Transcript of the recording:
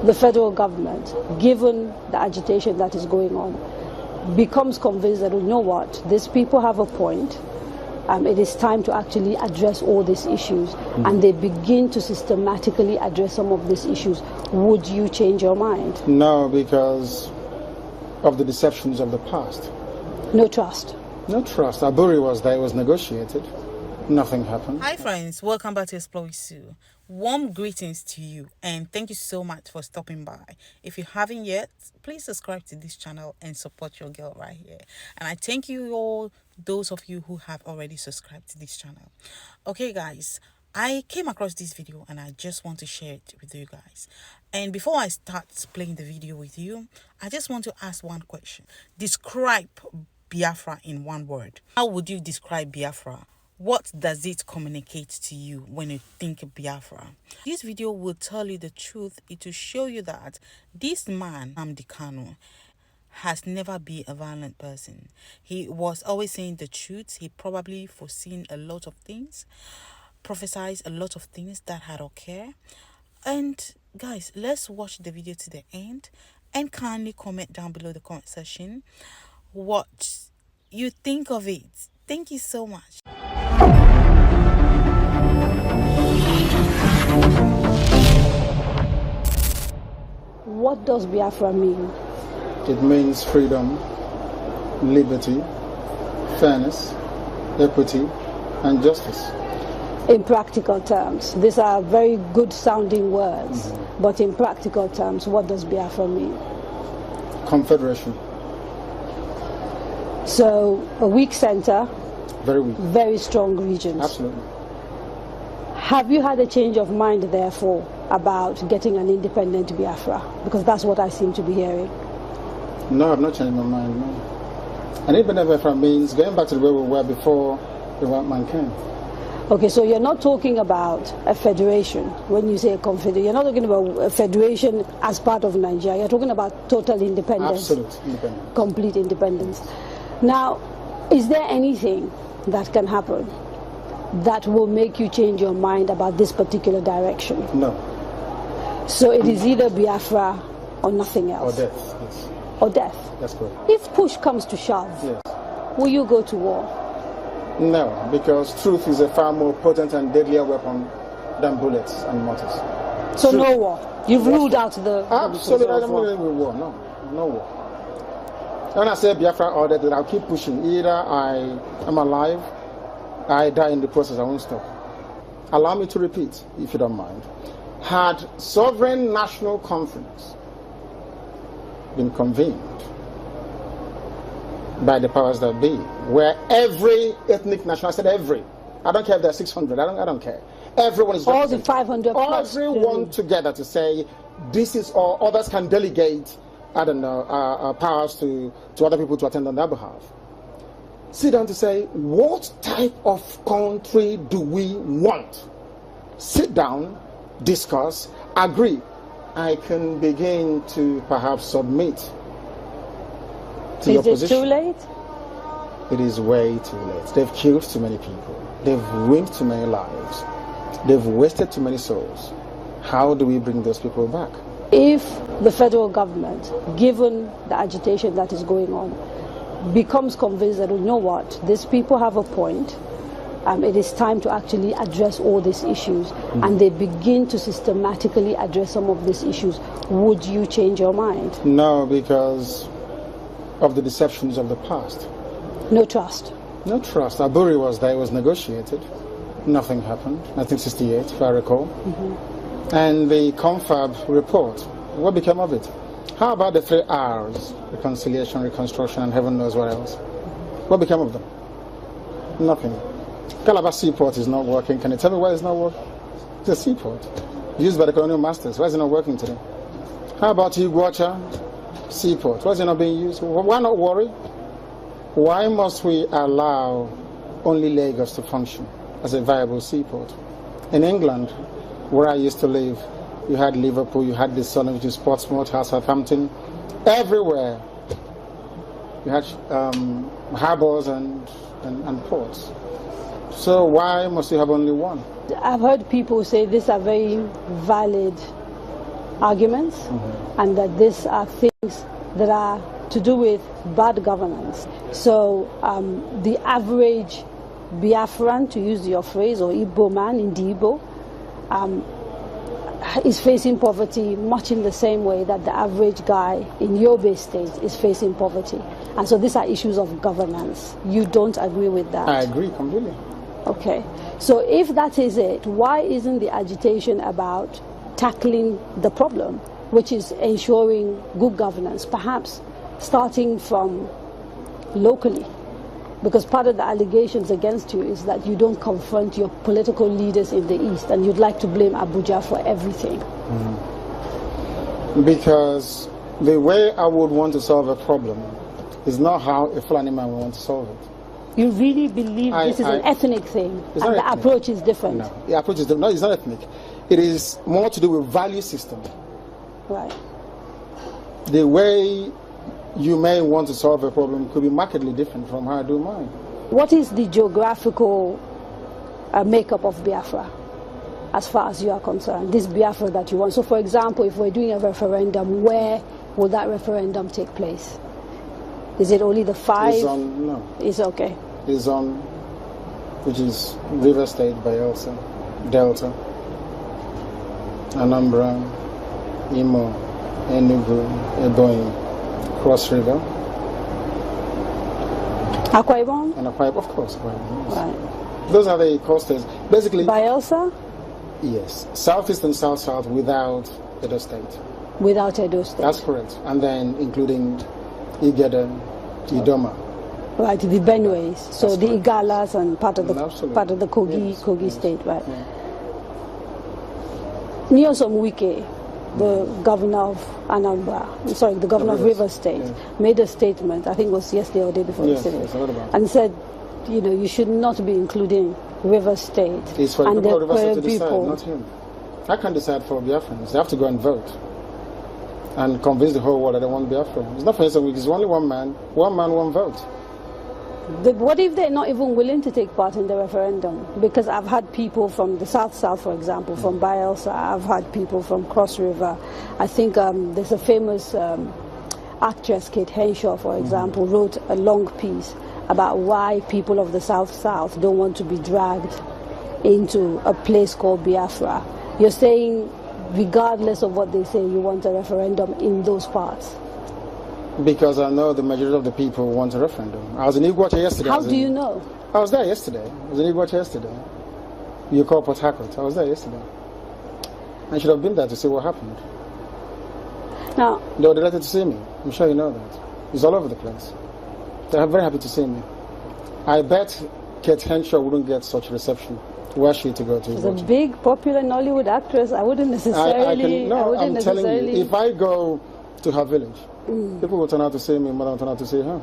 the federal government, given the agitation that is going on, becomes convinced that, you know what, these people have a point, it is time to actually address all these issues, and they begin to systematically address some of these issues, would you change your mind? No, because of the deceptions of the past. No trust? No trust. Aburi was there, it was negotiated. Nothing happened. Hi friends, welcome back to Explorewithsu. Warm greetings to you and thank you so much for stopping by. If you haven't yet, please subscribe to this channel and support your girl right here. And I thank you all, those of you who have already subscribed to this channel. Okay guys, I came across this video and I just want to share it with you guys. And before I start playing the video with you, I just want to ask one question. Describe Biafra in one word. How would you describe Biafra? What does it communicate to you when you think Biafra? This video will tell you the truth. It will show you that this man, Nnamdi Kanu, has never been a violent person. He was always saying the truth. He probably foreseen a lot of things, prophesied a lot of things that had occurred. And guys, let's watch the video to the end and kindly comment down below the comment section what you think of it. Thank you so much. What does Biafra mean? It means freedom, liberty, fairness, equity, and justice. In practical terms, these are very good sounding words, but in practical terms, what does Biafra mean? Confederation. So, a weak center, very weak, very strong regions. Absolutely. Have you had a change of mind, therefore, about getting an independent Biafra? Because that's what I seem to be hearing. No, I've not changed my mind, no. An independent Biafra means going back to the way we were before the white man came. Okay, so you're not talking about a federation when you say a confederation. You're not talking about a federation as part of Nigeria. You're talking about total independence. Absolute independence. Complete independence. Now, is there anything that can happen that will make you change your mind about this particular direction? No. So it is either Biafra or nothing else? Or death, yes. Or death? That's correct. If push comes to shove, yes, will you go to war? No, because truth is a far more potent and deadlier weapon than bullets and mortars. So truth. No war? You've ruled out the... Absolutely, I don't believe in war, no war. When I say Biafra or death, I'll keep pushing. Either I am alive, I die in the process, I won't stop. Allow me to repeat, if you don't mind. Had Sovereign National Conference been convened by the powers that be, where every ethnic national, I said every, I don't care if there are 600, I don't care. Everyone is all the 500 plus. Everyone together to say, this is all, others can delegate, I don't know, powers to other people to attend on their behalf. Sit down to say, what type of country do we want? Sit down, discuss, agree. I can begin to perhaps submit to your position. Is it too late? It is way too late. They've killed too many people. They've ruined too many lives. They've wasted too many souls. How do we bring those people back? If the federal government, given the agitation that is going on, becomes convinced that, you know what, these people have a point, it is time to actually address all these issues, and they begin to systematically address some of these issues, would you change your mind? No, because of the deceptions of the past. No trust? No trust. Aburi was there, it was negotiated. Nothing happened. 1968, if I recall. And the confab report, what became of it? How about the 3 R's? Reconciliation, reconstruction, and heaven knows what else. What became of them? Nothing. Calabar Seaport is not working. Can you tell me why it's not working? It's a seaport used by the colonial masters. Why is it not working today? How about Iguacha Seaport? Why is it not being used? Why not worry? Why must we allow only Lagos to function as a viable seaport? In England, where I used to live, you had Liverpool, you had the Sun, which is Portsmouth, Southampton, everywhere. You had harbors and ports. So why must you have only one? I've heard people say these are very valid arguments, and that these are things that are to do with bad governance. So the average Biafran, to use your phrase, or Igbo man in the Igbo, is facing poverty much in the same way that the average guy in Yobe State is facing poverty. And so these are issues of governance. You don't agree with that? I agree completely. Okay. So if that is it, why isn't the agitation about tackling the problem, which is ensuring good governance, perhaps starting from locally? Because part of the allegations against you is that you don't confront your political leaders in the East, and you'd like to blame Abuja for everything. Because the way I would want to solve a problem is not how a Fulani man would want to solve it. You really believe this is an ethnic thing, and the approach is different? No, the approach is different. No, it's not ethnic. It is more to do with value system. Right. The way you may want to solve a problem could be markedly different from how I do mine. What is the geographical makeup of Biafra, as far as you are concerned, this Biafra that you want? So, for example, if we're doing a referendum, where will that referendum take place? Is it only the 5? It's on, no. It's okay. It's on, which is River State, Bayelsa, Delta, Anambra, Imo, Enugu, Ebonyi, Cross River. Akwa Ibom? And Akwa Ibom, of course. Akwa Ibom, yes. Right. Those are the coasters. Basically, Bayelsa? Yes. Southeast and South-South without Edo State. Without Edo State. That's correct. And then including Igede, Idoma. Right, the Benues. So That's the correct. Igalas and part of the Kogi, Yes, Kogi yes. State, right? Yeah. Nyesom Wike, the governor of Anambra, sorry, the governor of River State, made a statement, I think it was yesterday or the day before yesterday, Yes, I heard about it. and said, you know, you should not be including River State. It's for the and people of River State the to decide, not him. I can't decide for Biafrans. They have to go and vote and convince the whole world that they want Biafra. It's not for instance, it's only one man, one vote. What if they're not even willing to take part in the referendum? Because I've had people from the South, for example, from Bayelsa. I've had people from Cross River. I think there's a famous actress, Kate Henshaw, for example, wrote a long piece about why people of the South don't want to be dragged into a place called Biafra. You're saying, regardless of what they say, you want a referendum in those parts? Because I know the majority of the people want a referendum. I was in Iguacha yesterday. How do you know? I was there yesterday. I was in Iguacha yesterday. You call Port Harcourt. I was there yesterday. I should have been there to see what happened. Now, They were delighted to see me. I'm sure you know that. It's all over the place. They're very happy to see me. I bet Kate Henshaw wouldn't get such reception. Where she to go to? she's a big, popular Nollywood actress. I wouldn't necessarily. I'm telling you, if I go to her village, people will turn out to see me more than turn out to see her.